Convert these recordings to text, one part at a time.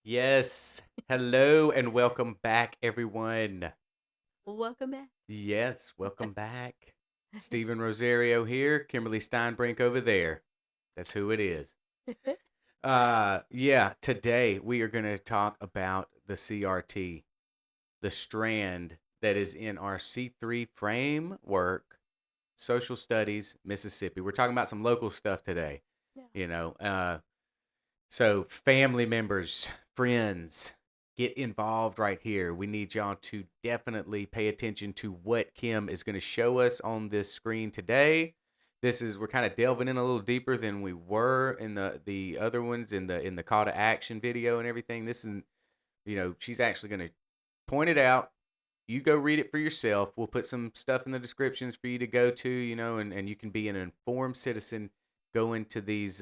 Yes. Hello and welcome back, everyone. Well, welcome back. Yes, welcome back. Stephen Rosario here, Kimberly Steinbrink over there. That's who it is. Yeah, today we are going to talk about the CRT, the strand that is in our C3 framework, social studies, Mississippi. We're talking about some local stuff today, Yeah. you know. So, family members, friends, get involved right here. We need y'all to definitely pay attention to what Kim is going to show us on this screen today. We're kind of delving in a little deeper than we were in the other ones in the call to action video and everything. This is, she's actually going to point it out. You go read it for yourself. We'll put some stuff in the descriptions for you to go to, and you can be an informed citizen going to these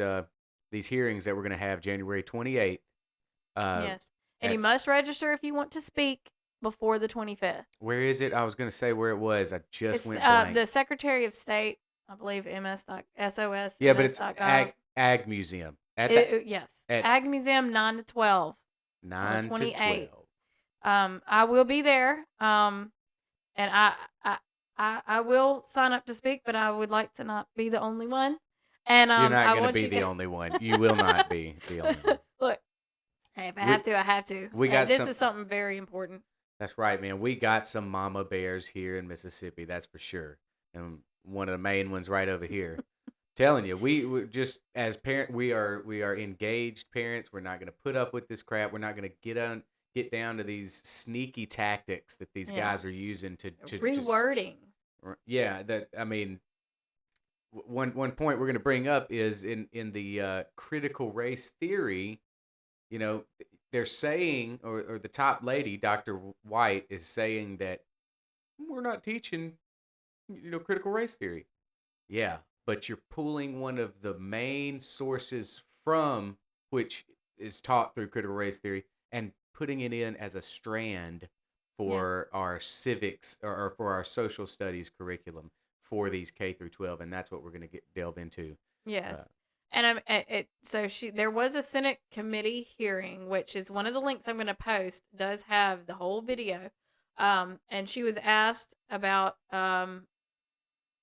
hearings that we're going to have January 28th. Uh, Yes. And you at must register if you want to speak before the 25th. Where is it? I was going to say where it was. I just It's went blank. the Secretary of State, I believe, Yeah, but it's sos.ms.gov. Ag Museum Yes. at Ag Museum 9 to 12 on the 9 to 28th. 12. I will be there. And I will sign up to speak, but I would like to not be the only one. And You're not I going to want be you the to only one. You will not be the only one. look. Hey, if I We have to, I have to. we And got this some. is something very important. That's right, man. We got some mama bears here in Mississippi. That's for sure. And one of the main ones right over here. Telling you, we just as parent, we are engaged parents. We're not going to put up with this crap. We're not going to get down to these sneaky tactics that these Yeah. guys are using to just. Rewording. Yeah, that I mean, one point we're going to bring up is in the critical race theory. You know, they're saying, or the top lady, Dr. White, is saying that we're not teaching, critical race theory. Yeah, but you're pulling one of the main sources from which is taught through critical race theory and putting it in as a strand Yeah. for our civics or for our social studies curriculum for these K through 12, and that's what we're going to delve into. Uh, Yes. And there was a Senate committee hearing, which is one of the links I'm going to post, does have the whole video. And she was asked about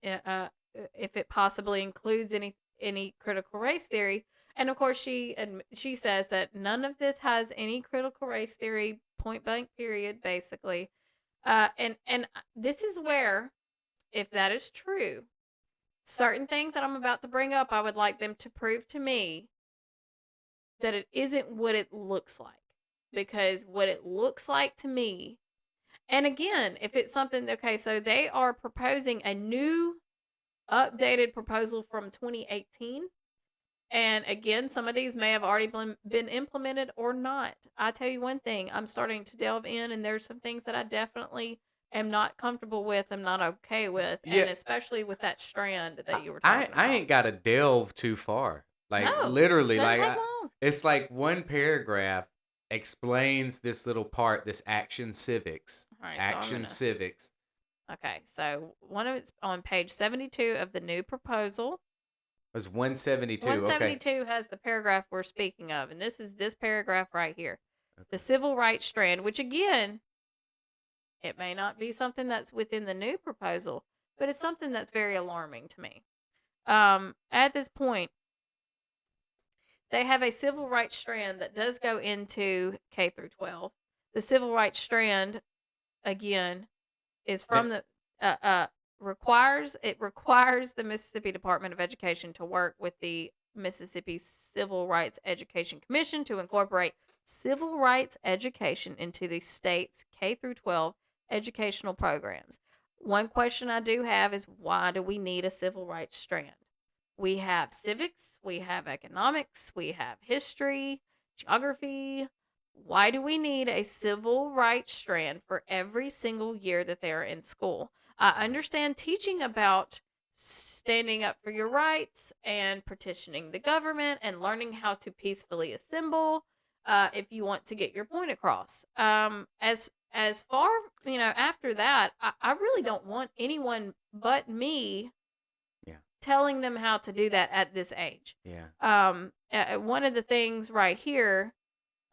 if it possibly includes any critical race theory. And of course, she says that none of this has any critical race theory, point blank period, basically. And this is where, if that is true, certain things that I'm about to bring up, I would like them to prove to me that it isn't what it looks like. Because what it looks like to me, and again, if it's something, okay, so they are proposing a new updated proposal from 2018. And again, some of these may have already been implemented or not. I tell you one thing, I'm starting to delve in, and there's some things that I definitely am not comfortable with, I'm not okay with, yeah, and especially with that strand I, that you were I talking I about. ain't got to delve too far. Like No, literally, doesn't take long. it's like one paragraph explains this little part, this All right, so I'm action gonna. civics. Okay, so one of it's on page 72 of the new proposal. It was 172. Okay. 172 has the paragraph we're speaking of, and this is this paragraph right here. The Okay. civil rights strand, which again, it may not be something that's within the new proposal, but it's something that's very alarming to me. At this point, they have a civil rights strand that does go into K through 12. The civil rights strand, again, is Now, from the requires the Mississippi Department of Education to work with the Mississippi Civil Rights Education Commission to incorporate civil rights education into the state's K through 12 educational programs. One question I do have is, why do we need a civil rights strand? We have civics, we have economics, we have history, geography. Why do we need a civil rights strand for every single year that they are in school? I understand teaching about standing up for your rights and petitioning the government and learning how to peacefully assemble if you want to get your point across. As far after that, I really don't want anyone but me yeah, telling them how to do that at this age. yeah, One of the things right here.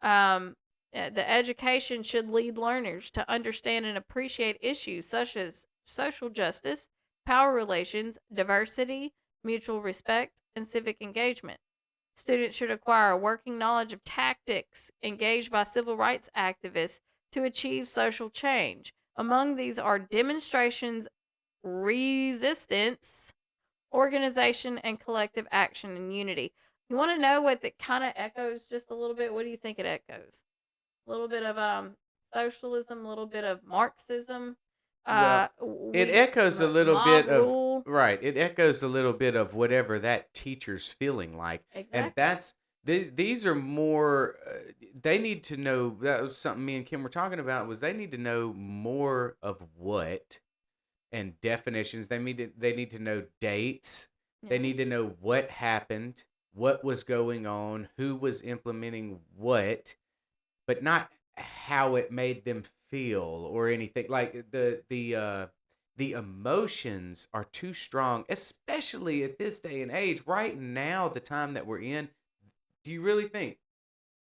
The education should lead learners to understand and appreciate issues such as social justice, power relations, diversity, mutual respect, and civic engagement. Students should acquire a working knowledge of tactics engaged by civil rights activists to achieve social change. Among these are demonstrations, resistance, organization, and collective action and unity. You want to know what that kind of echoes just a little bit? What do you think it echoes? A little bit of socialism, a little bit of Marxism. Well, it echoes a little Mob bit of rule. right. It echoes a little bit of whatever that teacher's feeling like, and Exactly. that's these are more. They need to know. That was something me and Kim were talking about. Was they need to know more of what and definitions. They need to know dates. They Yeah. need to know what happened, what was going on, who was implementing what, but not how it made them feel or anything. Like the emotions are too strong, especially at this day and age. Right now, the time that we're in, do you really think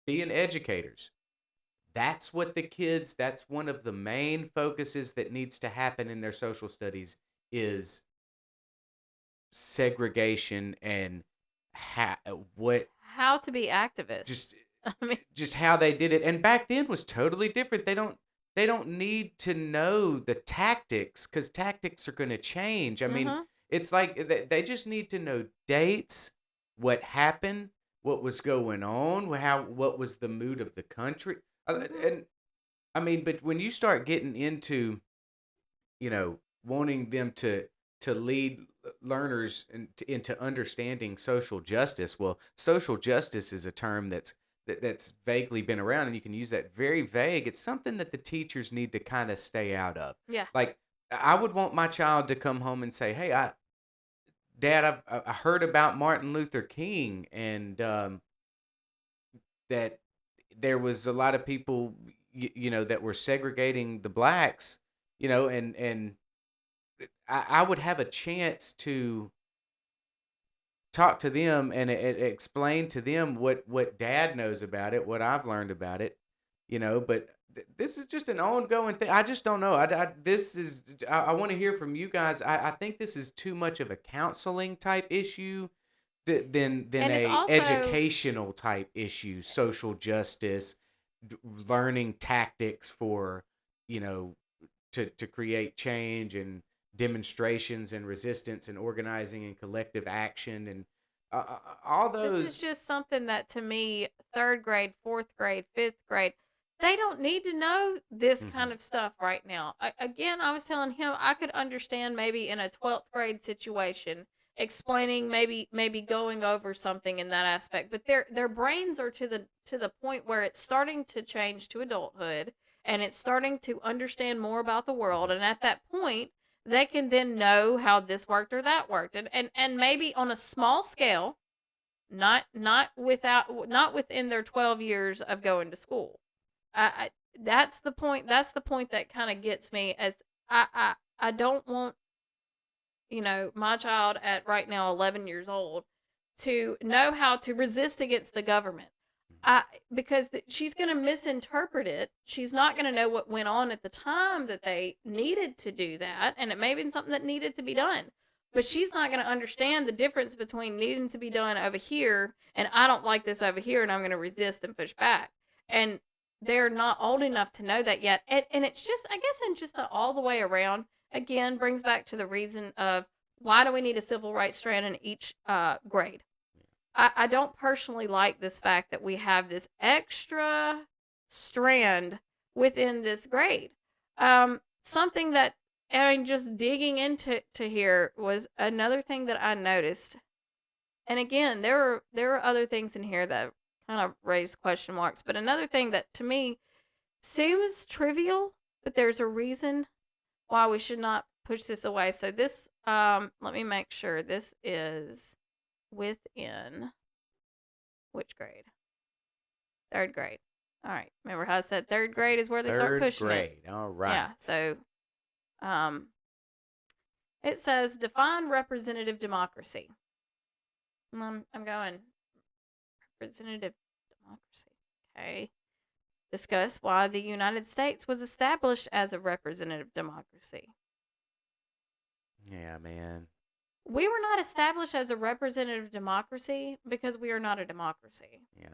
being educators, that's one of the main focuses that needs to happen in their social studies is segregation and what How to be activists. just I mean, just how they did it. And back then was totally different. They don't need to know the tactics because tactics are going to change. I mean, mhm, it's like they just need to know dates, what happened, what was going on, what was the mood of the country. mhm, And I mean, but when you start getting into, wanting them to lead learners into understanding social justice. Well, social justice is a term that's vaguely been around, and you can use that very vague. It's something that the teachers need to kind of stay out of. yeah, Like I would want my child to come home and say, "Hey, Dad, I heard about Martin Luther King, and that there was a lot of people, that were segregating the blacks, and I would have a chance to talk to them and explain to them what Dad knows about it, what I've learned about it, But this is just an ongoing thing. I just don't know. This is. I want to hear from you guys. I think this is too much of a counseling type issue than and it's a also educational type issue. Social justice, learning tactics for you know to create change and demonstrations and resistance and organizing and collective action and all this is those. just something that to me, third grade, fourth grade, fifth grade, they don't need to know this kind Mhm. of stuff right now. Again, I was telling him I could understand maybe in a 12th grade situation explaining maybe going over something in that aspect, but their brains are to the point where it's starting to change to adulthood and it's starting to understand more about the world, Mhm. and at that point they can then know how this worked or that worked, and maybe on a small scale, not within their 12 years of going to school. I that's the point that kind of gets me, as I don't want, my child at right now 11 years old to know how to resist against the government. I Because she's going to misinterpret it. She's not going to know what went on at the time that they needed to do that, and it may have been something that needed to be done. But she's not going to understand the difference between needing to be done over here and I don't like this over here and I'm going to resist and push back. And they're not old enough to know that yet. And it's just, I guess, and just all the way around, again, brings back to the reason of why do we need a civil rights strand in each grade? I don't personally like this fact that we have this extra strand within this grade. Something that, I mean, just digging into here was another thing that I noticed. And again, there are other things in here that kind of raise question marks. But another thing that to me seems trivial, but there's a reason why we should not push this away. So this, let me make sure this is within which grade? Third grade. All right. Remember how I said third grade is where they start Third pushing it? grade. All right. Yeah. So um, it says define representative democracy. I'm going representative democracy. Okay. Discuss why the United States was established as a representative democracy. Yeah, man. We were not established as a representative democracy because we are not a democracy. Yeah.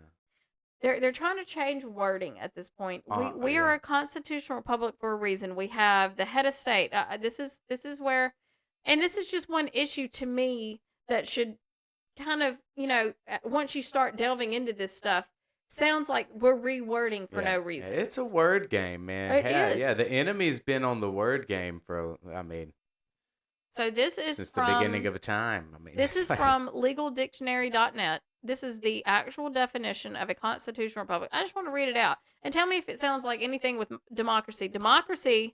They're trying to change wording at this point. We are Yeah. a constitutional republic for a reason. We have the head of state. This is where, and this is just one issue to me that should kind of, once you start delving into this stuff, sounds like we're rewording for Yeah. no Yeah, reason. it's a word game, man. It Yeah, yeah. is. The enemy's been on the word game for, I mean, So this is since the beginning from of time. I mean, this it's is like, from legaldictionary.net. This is the actual definition of a constitutional republic. I just want to read it out and tell me if it sounds like anything with democracy. Democracy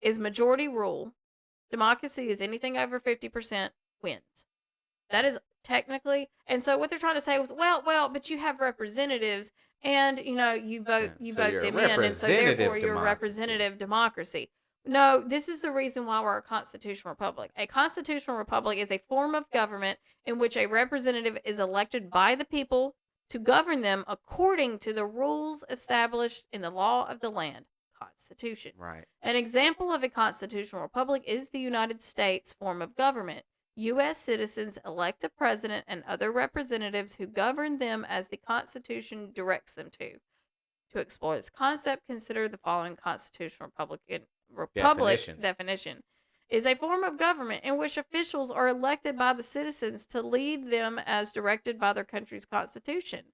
is majority rule. Democracy is anything over 50% wins. That is technically, and so what they're trying to say was, well, but you have representatives, and you vote yeah. you So vote you're a them in, and so therefore representative you're a democracy. representative democracy. No, this is the reason why we're a constitutional republic. A constitutional republic is a form of government in which a representative is elected by the people to govern them according to the rules established in the law of the land, Constitution. Right. An example of a constitutional republic is the United States form of government. U.S. citizens elect a president and other representatives who govern them as the Constitution directs them to. To explore this concept, consider the following constitutional republic Definition. definition is a form of government in which officials are elected by the citizens to lead them as directed by their country's constitution.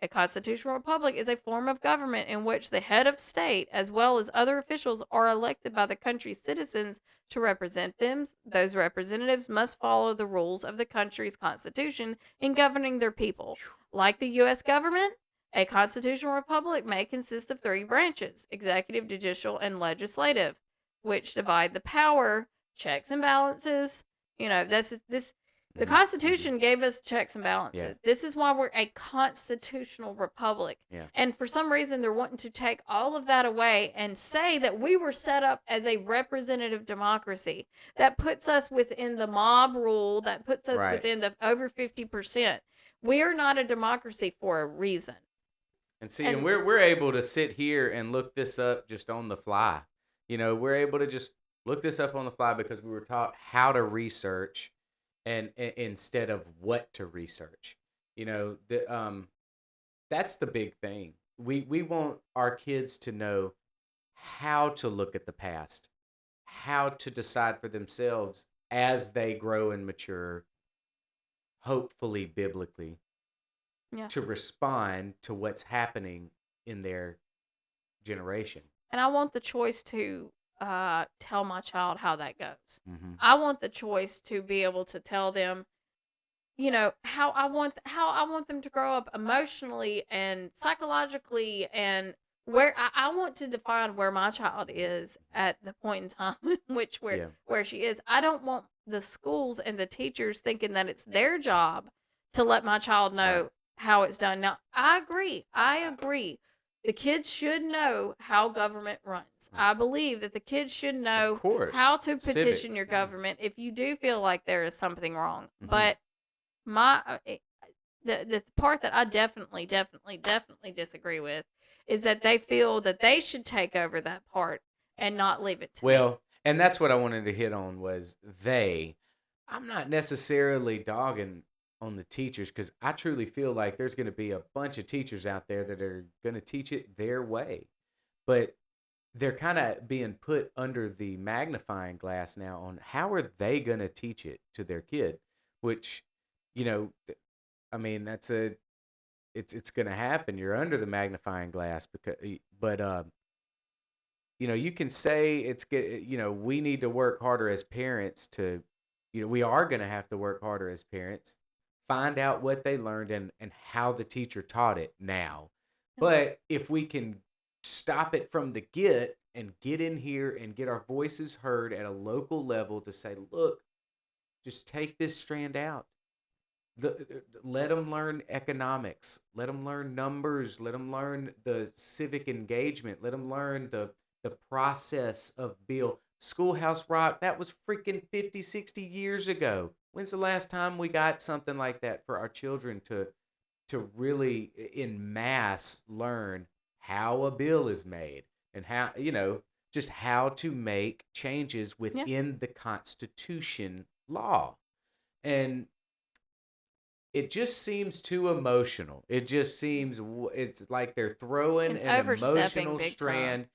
A constitutional republic is a form of government in which the head of state, as well as other officials, are elected by the country's citizens to represent them. Those representatives must follow the rules of the country's constitution in governing their people. Like the U.S. government, a constitutional republic may consist of three branches: executive, judicial, and legislative, which divide the power, checks and balances. The Mm-hmm. Constitution gave us checks and Yeah. balances. This is why we're a constitutional republic. Yeah. And for some reason, they're wanting to take all of that away and say that we were set up as a representative democracy. That puts us within the mob rule, that puts us Right. within the over 50%. We are not a democracy for a reason. And see, and we're able to sit here and look this up just on the fly. We're able to just look this up on the fly because we were taught how to research and instead of what to research. That's the big thing. We want our kids to know how to look at the past, how to decide for themselves as they grow and mature, hopefully biblically, Yeah. to respond to what's happening in their generation. And I want the choice to tell my child how that goes. Mm-hmm. I want the choice to be able to tell them, how I want them to grow up emotionally and psychologically, and where I want to define where my child is at the point in time in which Yeah. where she is. I don't want the schools and the teachers thinking that it's their job to let my child know Right. how it's done. Now, I agree. The kids should know how government runs. Right. I believe that the kids should know Of course. how to petition Civics. your government if you do feel like there is something wrong. Mhm. But the part that I definitely disagree with is that they feel that they should take over that part and not leave it to me. Well, and that's what I wanted to hit on was they. I'm not necessarily dogging on the teachers because I truly feel like there's going to be a bunch of teachers out there that are going to teach it their way. But they're kind of being put under the magnifying glass now on how are they going to teach it to their kid, which, I mean, it's going to happen. You're under the magnifying glass but you can say it's good. We need to work harder as parents to, we are going to have to work harder as parents, find out what they learned and how the teacher taught it now. But if we can stop it from the get and get in here and get our voices heard at a local level to say, look, just take this strand out. Let them learn economics. Let them learn numbers. Let them learn the civic engagement. Let them learn the process of bill. Schoolhouse Rock, that was freaking 50, 60 years ago. When's the last time we got something like that for our children to to really in mass learn how a bill is made and how, just how to make changes Yeah. within the Constitution law. And it just seems too emotional. It just seems it's like they're throwing And an overstepping emotional big time. strand.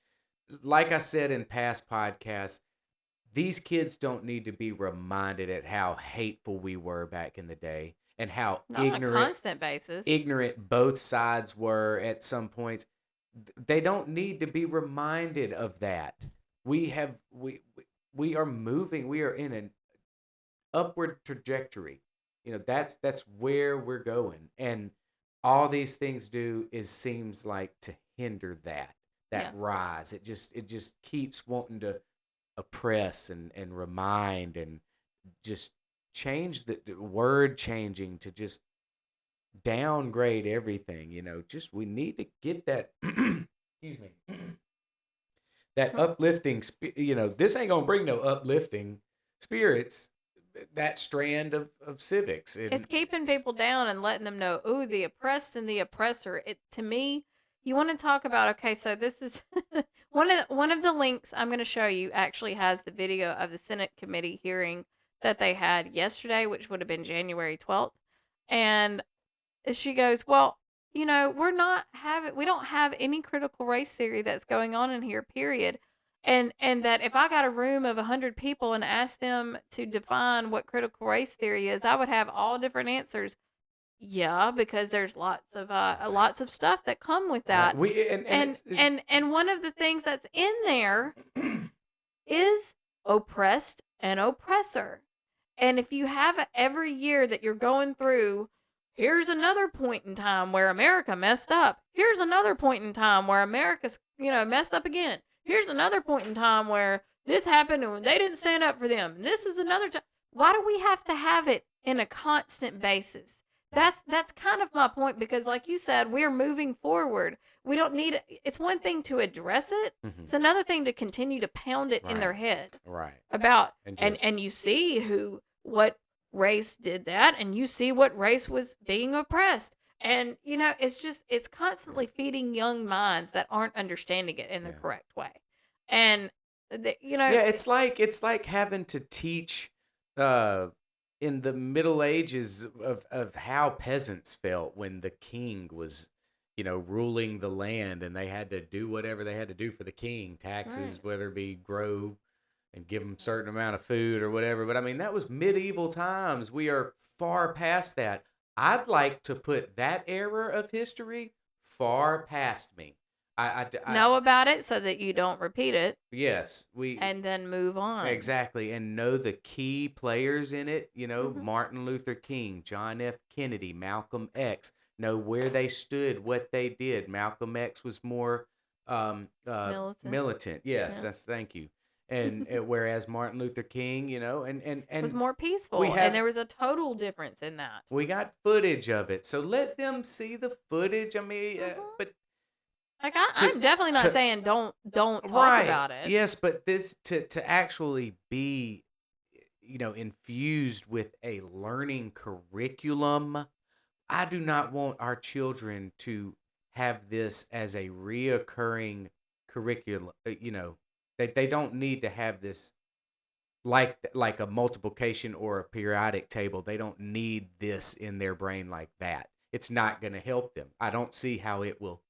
Like I said in past podcasts, these kids don't need to be reminded at how hateful we were back in the day and how Not on a ignorant constant basis. ignorant both sides were at some points. They don't need to be reminded of that. We are moving. We are in an upward trajectory. That's where we're going, and all these things do is seems like to hinder that Yeah. rise. It just keeps wanting to oppress and remind and just change the word changing to just downgrade everything. Just we need to get that excuse me that uplifting this ain't gonna bring no uplifting spirits, that strand of civics. It's And keeping people down and letting them know, ooh, the oppressed and the oppressor. It to me, you want to talk about, okay, so this is one of the links I'm going to show you actually has the video of the Senate committee hearing that they had yesterday, which would have been January 12th. And she goes, well, we don't have any critical race theory that's going on in here, period. And that if I got a room of 100 people and asked them to define what critical race theory is, I would have all different answers. Yeah, because there's lots of stuff that come with right, that. we and And one of the things that's in there is oppressed and oppressor. And if you have every year that you're going through, here's another point in time where America messed up. Here's another point in time where America's, messed up again. Here's another point in time where this happened and they didn't stand up for them. And this is another time. Why do we have to have it in a constant basis? That's kind of my point, because like you said, we're moving forward. We don't need it's one thing to address it. It's another thing to continue to pound it in their right, head right, about, and and just you see what race did that, and you see what race was being oppressed. And it's constantly feeding young minds that aren't understanding it in the yeah. correct way. And Yeah, it's like having to teach uh in the Middle Ages of how peasants felt when the king was, ruling the land, and they had to do whatever they had to do for the king, right. taxes, whether it be grow and give them certain amount of food or whatever. But I mean, that was medieval times. We are far past that. I'd like to put that era of history far past me. Know about it so that you don't repeat it, Yes, we and then move on. exactly, and know the key players in it. Hmm. Martin Luther King, John F. Kennedy, Malcolm X. Know where they stood, what they did. Malcolm X was more Militant. militant. Yes, Yeah. that's thank you. And whereas Martin Luther King, and Was and more we peaceful, and have there was a total difference in that. we got footage of it, so let them see the footage. I mean, Hmm. but Like to I'm definitely not to saying don't talk right. about it. Yes, but this to actually be, infused with a learning curriculum. I do not want our children to have this as a reoccurring curriculum. They don't need to have this like a multiplication or a periodic table. They don't need this in their brain like that. It's not going to help them. I don't see how it will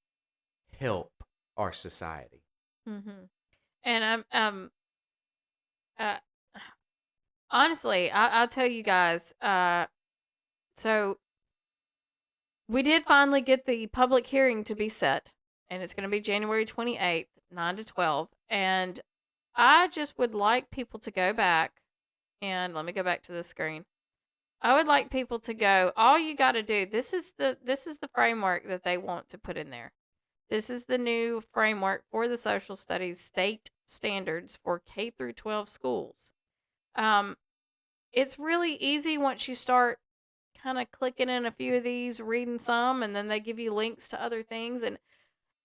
help our society. Hmm. And uh, honestly, I'll tell you guys. So we did finally get the public hearing to be set, and it's going to be January 28th, 9 to 12. And I just would like people to go back, and let me go back to the screen. I would like people to go. All you got to do. This is the framework that they want to put in there. This is the new framework for the social studies state standards for K-12 schools. Um, it's really easy once you start kind of clicking in a few of these, reading some, and then they give you links to other things. And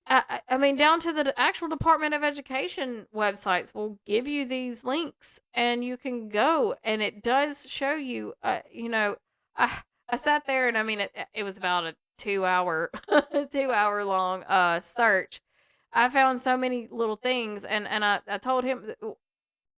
I mean, down to the actual Department of Education websites will give you these links, and you can go, and it does show you. I sat there, and I mean, it was about 2 hour 2 hour long search, I found so many little things, and I told him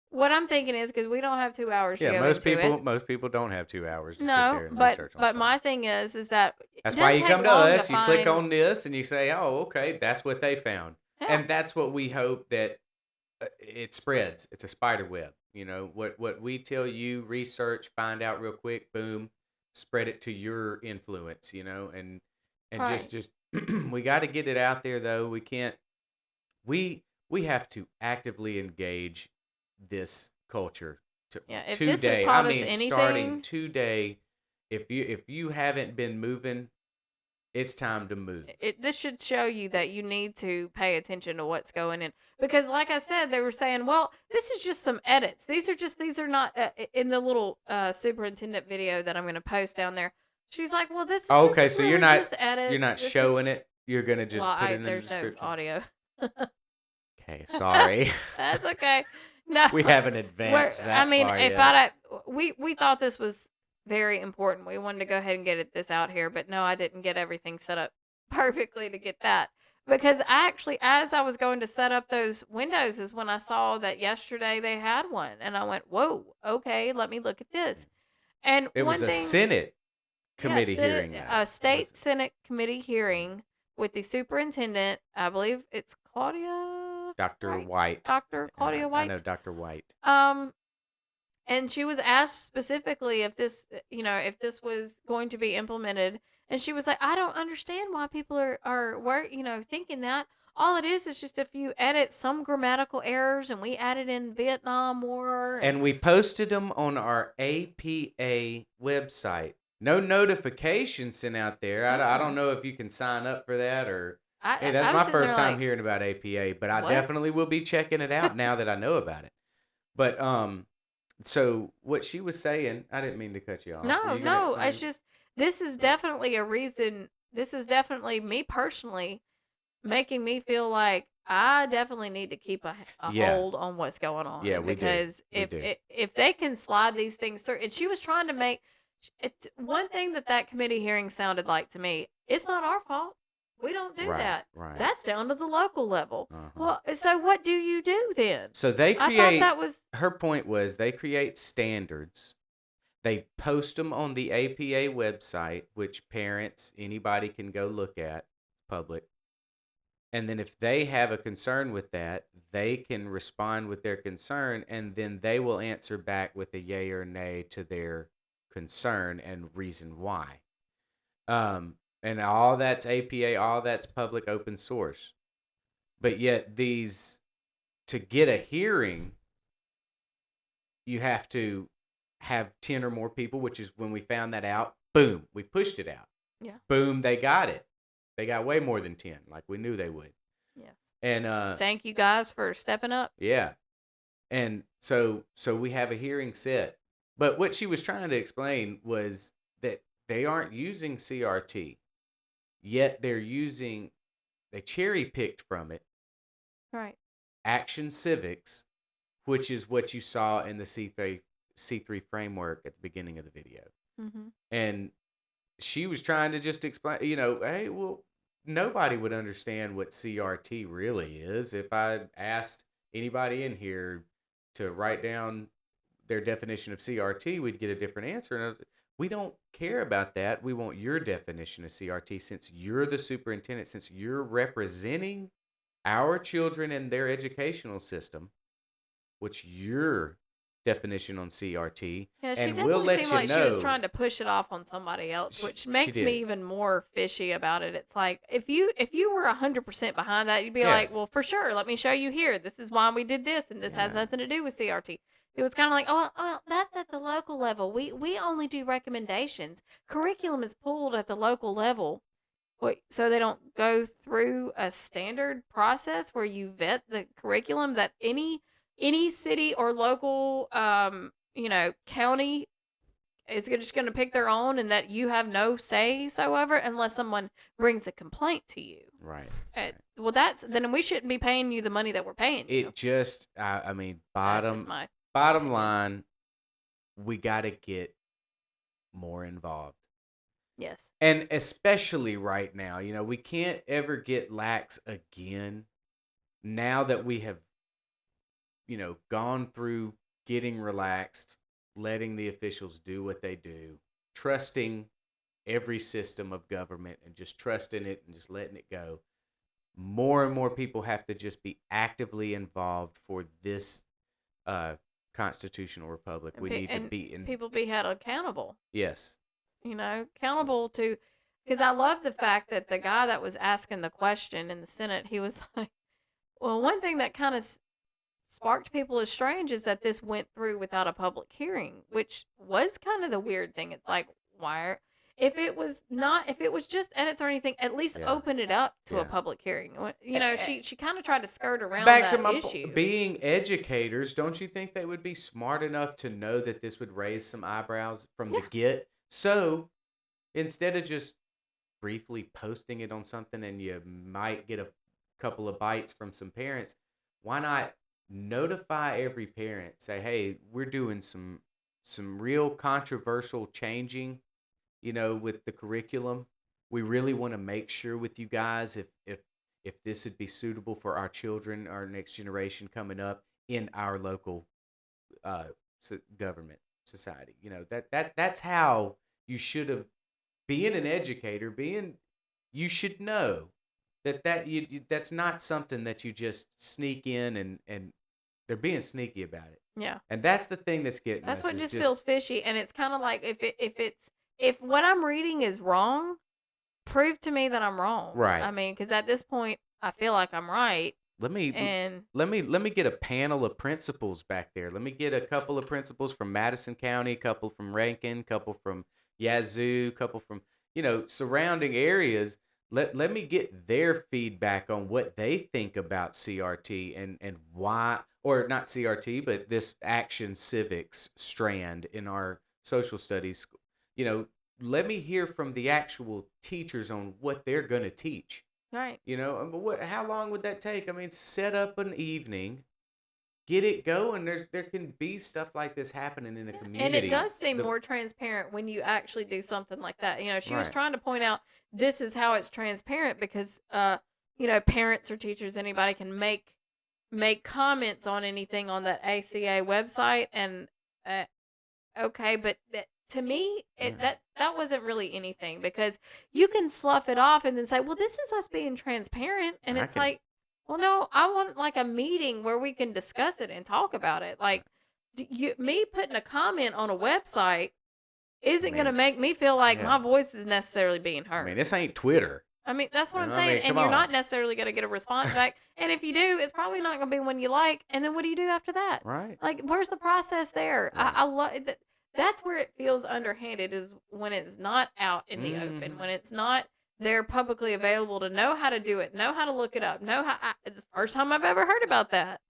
what I'm thinking is because we don't have 2 hours to Yeah, go into it. most people don't have 2 hours to sit No, there and but research on but something. my thing is that it That's why doesn't you take come to long to us. You click find. on this and you say, "Oh, okay, that's what they found," Yeah, and that's what we hope that it spreads. It's a spider web. You know what we tell you, research, find out real quick, boom, spread it to your influence. You know, and right. just we got to get it out there though. We can't. We have to actively engage this culture Yeah, if this has today. I taught us mean, starting anything, today. If you haven't been moving, it's time to move. this should show you that you need to pay attention to what's going in. Because, like I said, they were saying, "Well, this is just some edits. These are not in the little superintendent video that I'm going to post down there." She's like, "Well, this Okay, is so really just you're edits. not This is showing it. You're gonna well, just put I it in the there's no description. audio. Okay, sorry. That's okay. No, We haven't where advanced I that mean, far if yet. I we thought this was very important. We wanted to go ahead and get this out here, but no, I didn't get everything set up perfectly to get that. Because I actually, as I was going to set up those windows, is when I saw that yesterday they had one, and I went, "Whoa, okay, let me look at this." And It was one a thing, Senate yeah, committee hearing A that. Was state senate committee hearing with the superintendent. I believe it's Claudia, Dr. right? White. Dr. Claudia I know White. Dr. White. Um, and she was asked specifically if this, if this was going to be implemented, and she was like, "I don't understand why people are thinking that. All it is just a few edits, some grammatical errors, and we added in Vietnam War and And we posted them on our APA website. No notification sent out there. I don't mm-mm. know if you can sign up for that or. Hey, I that's I was my sitting there first time like, hearing about APA, but I what? definitely will be checking it out now that I know about it. But so what she was saying, I didn't mean to cut you off. Were No, you gonna no. It's explain? just this is definitely a reason. This is definitely me personally making me feel like I definitely need to keep a Yeah, hold on what's going yeah, on we do, because we do. if they can slide these things through, and she was trying to make it's one thing that committee hearing sounded like to me. It's not our fault. We don't do Right, that. right. That's down to the local level. Uh-huh. Well, so what do you do then? So they I thought create. that was Her point was they create standards. They post them on the APA website, which parents, anybody can go look at, public. And then if they have a concern with that, they can respond with their concern, and then they will answer back with a yay or nay to their concern and reason why. And all that's APA, all that's public open source. But yet these to get a hearing, you have to have 10 or more people, which is when we found that out, boom, we pushed it out. yeah, Boom, they got it. They got way more than 10, like we knew they would. yes. And Thank you guys for stepping up. yeah. And so we have a hearing set. But what she was trying to explain was that they aren't using CRT. Yet they cherry picked from it Right. action civics, which is what you saw in the C3 framework at the beginning of the video. Mhm. And she was trying to just explain, hey, well, nobody would understand what CRT really is. If I asked anybody in here to write down their definition of CRT, we'd get a different answer. And we don't care about that. We want your definition of CRT since you're the superintendent, since you're representing our children and their educational system. What's your definition on CRT? Yeah, she And we'll definitely let seemed you like she was know. trying to push it off on somebody else, which She makes me did. even more fishy about it. It's like if you were 100% behind that, you'd be Yeah. like, "Well, for sure, let me show you here. This is why we did this, and this has Yeah. nothing to do with CRT." It was kind of like, "Oh, well, that's at the local level. We only do recommendations. Curriculum is pulled at the local level." Wait, so they don't go through a standard process where you vet the curriculum that any city or local county is just going to pick their own, and that you have no say so over unless someone brings a complaint to you. Right. Well, that's then we shouldn't be paying you the money that we're paying you. It just, I mean, That's just my bottom opinion. line, we got to get more involved. Yes. And especially right now, we can't ever get lax again now that we have, gone through getting relaxed, letting the officials do what they do, trusting every system of government and just trusting it and just letting it go. More and more people have to just be actively involved for this uh, constitutional republic. And, We need to and be in. people be held accountable. Yes. Accountable to, because I love the fact that the guy that was asking the question in the Senate, he was like, well, one thing that kind of sparked people as strange is that this went through without a public hearing, which was kind of the weird thing. It's like, why are, if it was just edits or anything, at least Yeah. open it up to a Yeah. public hearing. She kind of tried to skirt around Back to that my issue. being educators, don't you think they would be smart enough to know that this would raise some eyebrows from the Yeah. get? So instead of just briefly posting it on something and you might get a couple of bites from some parents, why not notify every parent? Say, hey, we're doing some real controversial changing, with the curriculum. We really want to make sure with you guys if this would be suitable for our children, our next generation coming up in our local uh, government society. That's how you should have. Being an educator, you should know that's not something that you just sneak in and they're being sneaky about it. Yeah. And that's the thing that's getting That's us what is just just feels fishy, and it's kind of like if what I'm reading is wrong, prove to me that I'm wrong. right. I mean, because at this point, I feel like I'm right, Let me and let me get a panel of principals back there. Let me get a couple of principals from Madison County, a couple from Rankin, a couple from Yazoo, a couple from surrounding areas. Let me get their feedback on what they think about CRT and why, or not CRT, but this Action Civics strand in our social studies. You know, let me hear from the actual teachers on what they're going to teach. right. But how long would that take? I mean, set up an evening, get it going. There can be stuff like this happening in a Yeah, and it community. does seem The more transparent when you actually do something like that. She was right, trying to point out this is how it's transparent because parents or teachers, anybody can make comments on anything on that ACA website, and uh, okay, but to me, yeah, that wasn't really anything because you can slough it off and then say, "Well, this is us being transparent," and I it's can. like, "Well, no, I want like a meeting where we can discuss it and talk about it." Like, me putting a comment on a website I isn't going to mean, make me feel like yeah. my voice is necessarily being I mean, heard. this ain't Twitter. I mean, that's what I'm I saying, mean, come and you're on. not necessarily gonna get a response back, and if you do, it's probably not gonna be one you like, and then what do you do after that? Right, Like, where's the process there? right. I love that. That's where it feels underhanded is when it's not out in the open, Hmm. when it's not there publicly available to know how to do it, know how to look it up, know how. It's the first time I've ever heard about that,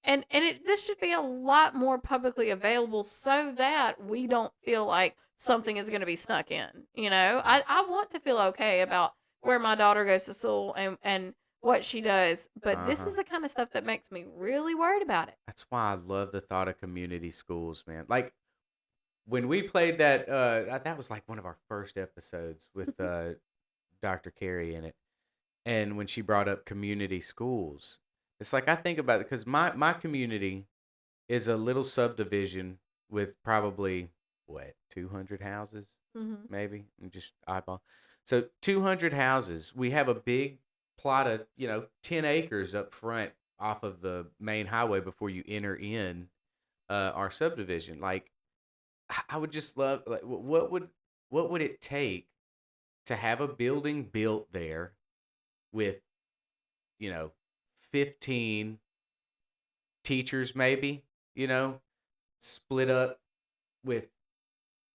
and this should be a lot more publicly available so that we don't feel like something is going to be snuck in. I want to feel okay about where my daughter goes to school and what she does, but Uh this huh. is the kind of stuff that makes me really worried about it. That's why I love the thought of community schools, man. Like when we played that was like one of our first episodes with Dr. Carey in it. And when she brought up community schools, it's like I think about it because my community is a little subdivision with probably what 200 houses, Hmm. maybe. I'm just oddball. So 200 houses. We have a big plot of 10 acres up front off of the main highway before you enter in our subdivision. Like I would just love like what would it take to have a building built there with you know 15 teachers maybe split up with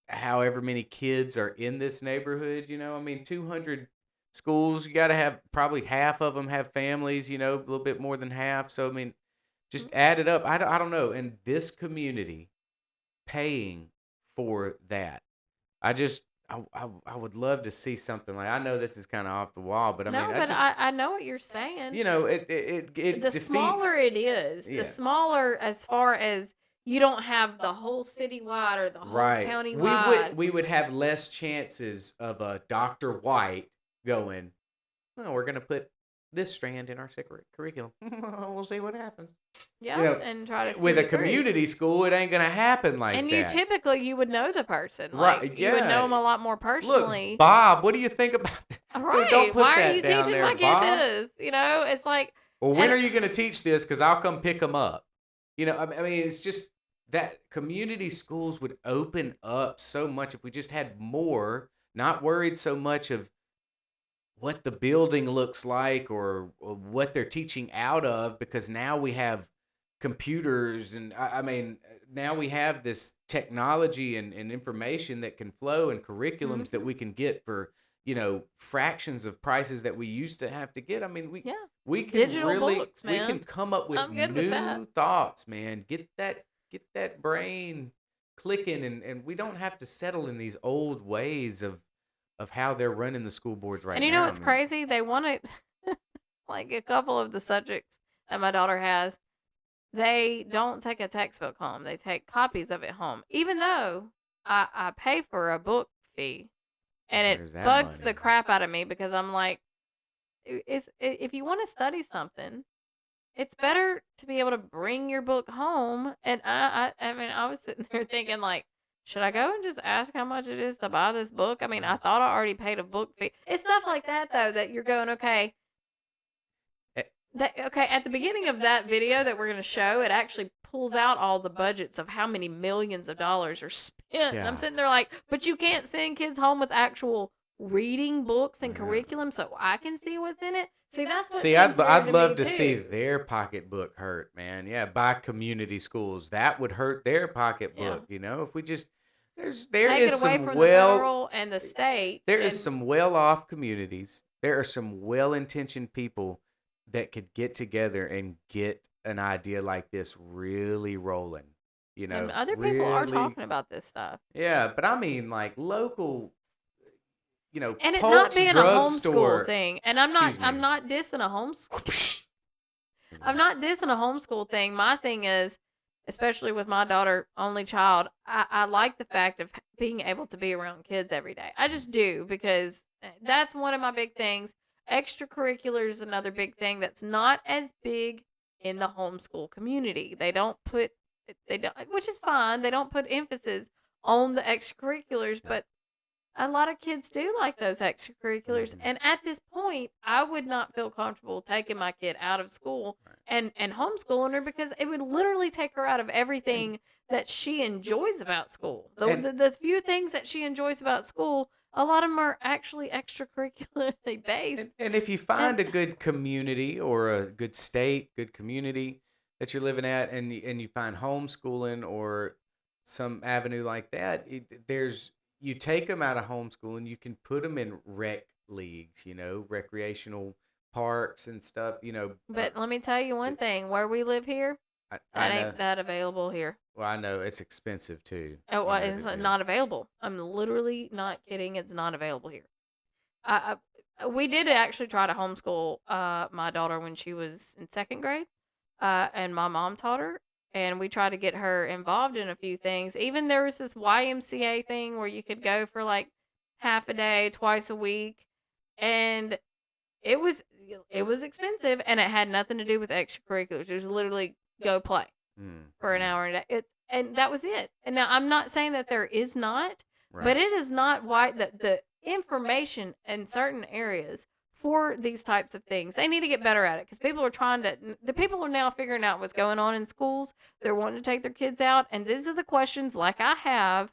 however many kids are in this neighborhood. I mean 200 schools, you got to have probably half of them have families, a little bit more than half. So I mean just add it up. I don't know, in this community paying for that. I would love to see something like, I know this is kind of off the wall, but I mean No, I but just I know what you're saying. it The defeats. smaller it is, the Yeah. smaller as far as you don't have the whole citywide or the whole Right. We would countywide. we would have less chances of a Dr. White going, "Oh, we're going to put this strand in our curriculum. We'll see what happens." You Yeah, know, and try to with see a it through. community school, it ain't going to happen like And you that. typically you would know the person, like Right. you would know Yeah. them a lot more Look, personally. Bob, what do you think about that? Dude, Right? don't put Why are you that down teaching there, my kid Bob. this? It's like, Well, when and are you going to teach this? Because I'll come pick them up. I mean, it's just that community schools would open up so much if we just had more, not worried so much of what the building looks like or what they're teaching out of, because now we have computers and I mean, now we have this technology and information that can flow and curriculums that Mhm. we can get for fractions of prices that we used to have to get. I mean, Yeah, we can digital really books, we can man. come up with I'm good with that. new thoughts, man. Get that brain clicking, and we don't have to settle in these old ways of how they're running the school boards And right you know now, what's man. crazy? They want it like a couple of the subjects that my daughter has. They don't take a textbook home. They take copies of it home, even though I pay for a book fee, and it Where's that bugs the money? crap out of me because I'm like, if you want to study something, it's better to be able to bring your book home. And I mean, I was sitting there thinking like, should I go and just ask how much it is to buy this book? I mean, I thought I already paid a book fee. It's stuff like that though that you're going, okay, Eh, okay, at the beginning of that video that we're going to show, it actually pulls out all the budgets of how many millions of dollars are spent. And I'm Yeah, sitting there like, but you can't send kids home with actual reading books and yeah. curriculum so I can see what's in it. See, that's what See, seems weird I'd to me love to see too. their pocketbook hurt, man. Yeah, by community schools, that would hurt their Yeah. pocketbook. If we just there Take it is away some from the federal and the state there is and some well-off communities. There are some well-intentioned people that could get together and get an idea like this really rolling. other people are Really. talking about this stuff. Yeah, but I mean like local, And it not Polk's being a homeschool drugstore. thing. And I'm not Excuse I'm me. not dissing a I'm not dissing a homeschool thing. My thing is, especially with my daughter, only child, I like the fact of being able to be around kids every day. I just do because that's one of my big things. Extracurricular is another big thing that's not as big in the homeschool community. They don't, which is fine. They don't put emphasis on the extracurriculars, Yeah. but a lot of kids do like those extracurriculars, Mhm. and at this point, I would not feel comfortable taking my kid out of school Right. and homeschooling her because it would literally take her out of And everything that she enjoys about school. The, and the the few things that she enjoys about school, a lot of them are actually extracurricularly based. and if you And find a good community or a good state, good community that you're living at, and you find homeschooling or some avenue like that, you take them out of homeschooling, you can put them in rec leagues, recreational parks and stuff. but let me tell you one it- thing: where we live here, I that know. ain't that available here. Well, I know it's expensive too. Oh, I know it's the deal. not available. I'm literally not kidding. It's not available here. We did actually try to homeschool my daughter when she was in second grade, and my mom taught her, and we tried to get her involved in a few things. Even there was this YMCA thing where you could go for like half a day, twice a week, and it was it was expensive, and it had nothing to do with extracurriculars. It was literally go play Mm, for an mm, hour a day. And that was it. And now I'm not saying that there is not, but right. it is not why the information in certain areas for these types of things. They need to get better at it because people are the people are now figuring out what's going on in schools. They're wanting to take their kids out, and these are the questions like I have.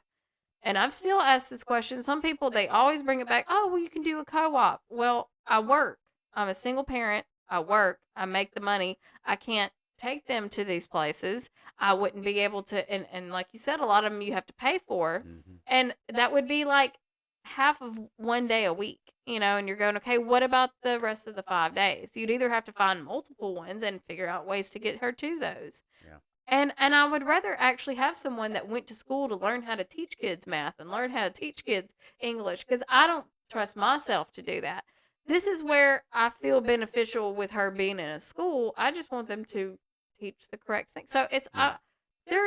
And I've still asked this question. Some people, they always bring it back. Oh, well, you can do a co op. Well, I work. I'm a single parent. I work. I make the money. I can't take them to these places. I wouldn't be able to. And like you said, a lot of them you have to pay for. Hmm. And that would be like half of one day a week, and you're going, okay, what about the rest of the 5 days? You'd either have to find multiple ones and figure out ways to get her to those. Yeah. And I would rather actually have someone that went to school to learn how to teach kids math and learn how to teach kids English because I don't trust myself to do that. This is where I feel beneficial with her being in a school. I just want them to teach the correct thing. So Yeah.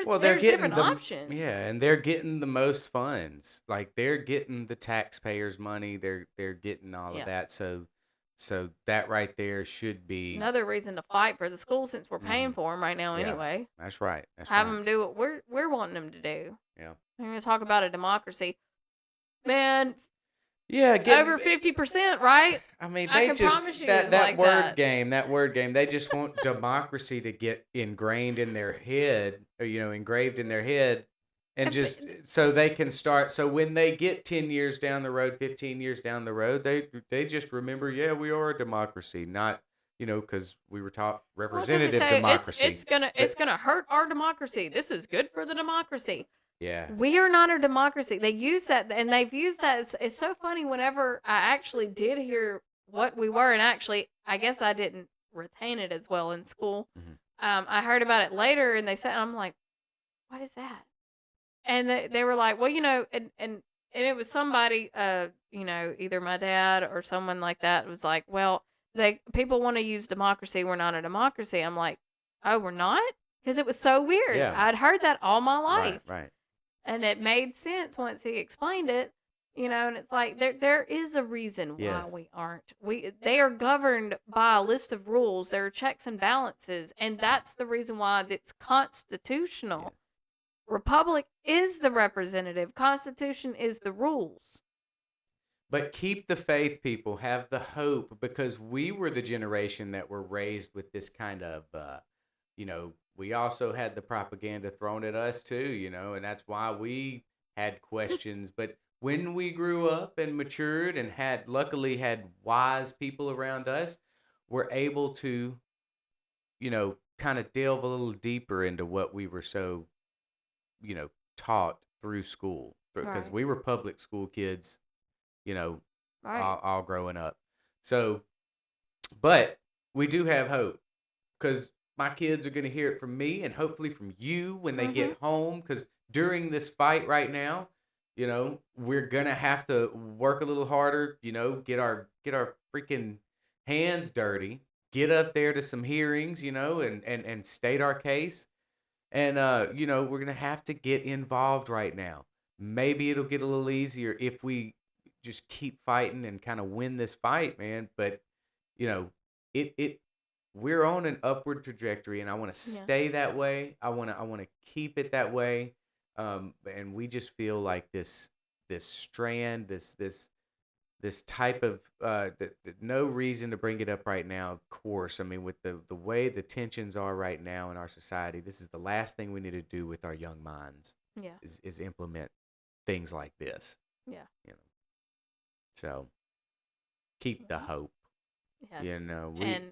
Well, they're there's getting different yeah, options. and they're getting the most funds. Like they're getting the taxpayers' money. They're getting all of Yeah. that. So that right there should be. Another reason to fight for the school since we're paying Mhm. for them right now Yeah, anyway. that's right. That's Have right. them do what we're wanting them to do. Yeah. I'm going to talk about a democracy. Man, Yeah, over getting. 50%, right? I mean, I they can just promise you that it's that like word that. game, that word game. They just want democracy to get ingrained in their head, or engraved in their head, and And just so they can start. So when they get 10 years down the road, 15 years down the road, they just remember, yeah, we are a democracy, not because we were taught Well, then they representative say democracy. it's But gonna hurt our democracy. This is good for the democracy. yeah, We are not a democracy. They use that, and they've used that. It's so funny. Whenever I actually did hear what we were, and actually, I guess I didn't retain it as well in school. Mhm. I heard about it later, and they said, I'm like, what is that? And they were like, well, and it was somebody, either my dad or someone like that was like, well, people want to use democracy. We're not a democracy. I'm like, oh, we're not? Because it was so weird. Yeah, I'd heard that all my right, life. right. And it made sense once he explained it, and it's like there is a reason why Yes. we aren't. They are governed by a list of rules. There are checks and balances, and that's the reason why it's Yes. constitutional. Republic is the representative. Constitution is the rules. But keep the faith, people. Have the hope, because we were the generation that were raised with this kind of, we also had the propaganda thrown at us too, and that's why we had questions. But when we grew up and matured and luckily had wise people around us, we're able to, kind of delve a little deeper into what we were so, taught through school. Because Right. we were public school kids, you know, Right. all growing up. So, but we do have hope, because my kids are going to hear it from me and hopefully from you when they Mhm. get home. Because during this fight right now, we're going to have to work a little harder, get our freaking hands dirty, get up there to some hearings, and state our case. And, we're going to have to get involved right now. Maybe it'll get a little easier if we just keep fighting and kind of win this fight, man. But, you know, it we're on an upward trajectory, and I want to Yeah. stay that way. I want to keep it that way. And we just feel like this strand, this type of no reason to bring it up right now. Of course, I mean, with the way the tensions are right now in our society, this is the last thing we need to do with our young minds, Yeah. is implement things like this. Yeah. You know, so keep the Mhm. hope. Yes. We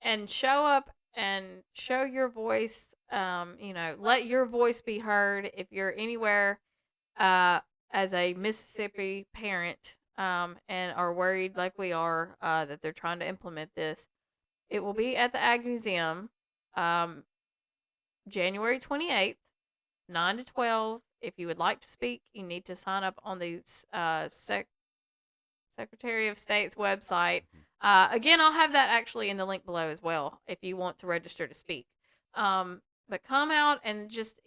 And show up and show your voice. Let your voice be heard if you're anywhere uh, as a Mississippi parent, and are worried like we are, that they're trying to implement this. It will be at the Ag Museum, um, January 28th, 9 to 12. If you would like to speak, you need to sign up on the Secretary of State's website. Mhm. Again, I'll have that actually in the link below as well if you want to register to speak. But come out and just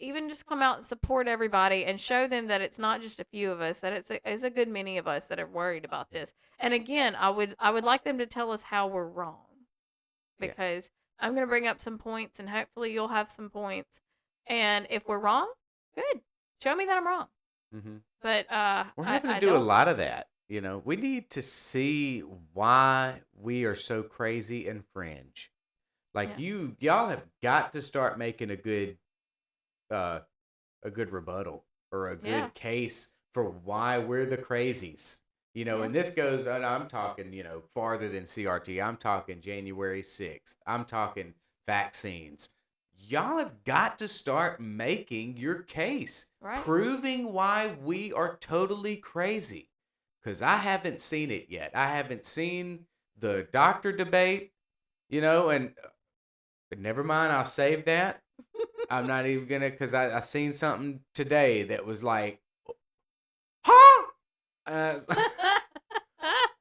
come out and support everybody and show them that it's not just a few of us, that it's a good many of us that are worried about this. And again, I would like them to tell us how we're wrong, Yeah. because I'm going to bring up some points and hopefully you'll have some points. And if we're wrong, good. Show me that I'm wrong. Hmm. But We're I having to I do a don't. lot of that. We need to see why we are so crazy and fringe. Like, Yeah. y'all have got to start making uh a good rebuttal or a Yeah. good case for why we're the crazies. Yeah. And this goes, and I'm talking, farther than CRT. I'm talking January 6th. I'm talking vaccines. Y'all have got to start making your case, Right. proving why we are totally crazy. Because I haven't seen it yet. I haven't seen the doctor debate, and never mind, I'll save that. I'm not even gonna, because I seen something today that was like, huh? Uh,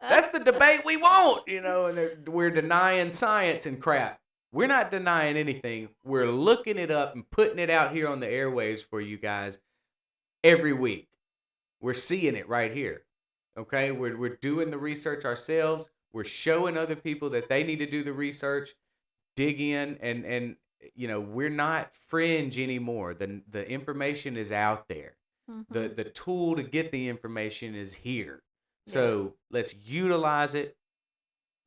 that's the debate we want, and we're denying science and crap. We're not denying anything. We're looking it up and putting it out here on the airwaves for you guys every week. We're seeing it right here. Okay? We're doing the research ourselves. We're showing other people that they need to do the research, dig in, and we're not fringe anymore. The information is out there. Mm-hmm. The tool to get the information is here. Yes. So let's utilize it.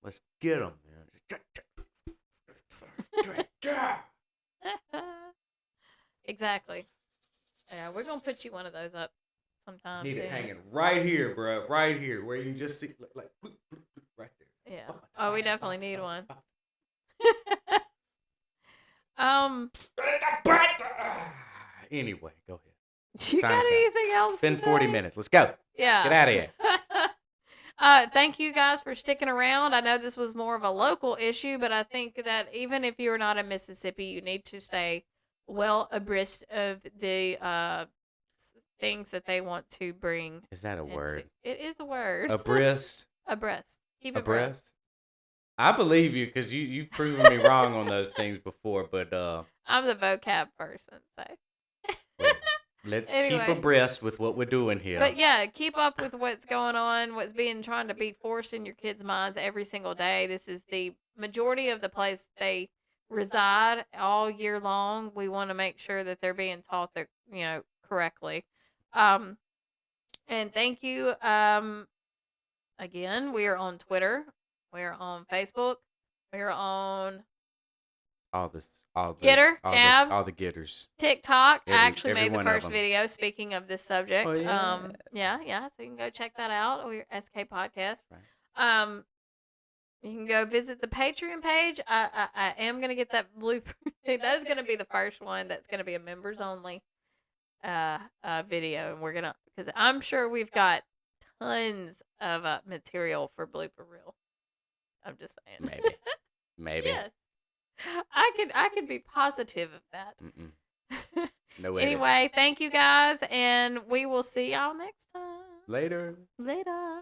Let's get them, man. Exactly. Yeah, we're gonna put you one of those up sometime. Need soon. it hanging right here, bro. Right here, where you can just see, like right there. Yeah. Oh, we definitely need one. Anyway, go ahead. You Sign got us out. anything else? It's been to 40 say? minutes. Let's go. Yeah. Get out of here. Thank you guys for sticking around. I know this was more of a local issue, but I think that even if you're not in Mississippi, you need to stay well abreast of the things that they want to bring. Is that a word? It is a word. Abreast? Abreast. Keep abreast. Abreast? I believe you because you've proven me wrong on those things before, but I'm the vocab person, so. well, let's Anyway. keep abreast with what we're doing here. But yeah, keep up with what's going on, what's being trying to be forced in your kids' minds every single day. This is the majority of the place they reside all year long. We want to make sure that they're being taught that, correctly. And thank you. Again, we are on Twitter. We are on Facebook. We are on all the Getter, Gab, all the getters. TikTok. I actually every made the one of first them. video speaking of this subject. Oh, yeah. Yeah. So you can go check that out. Or your SK podcast. Right. You can go visit the Patreon page. I am gonna get that blueprint. That is gonna be the first one. That's gonna be a members only video, and we're gonna, because I'm sure we've got tons of material for blooper reel. I'm just saying. Maybe. Yes. I could be positive of that. No Anyway, thank you guys, and we will see y'all next time. Later. Later.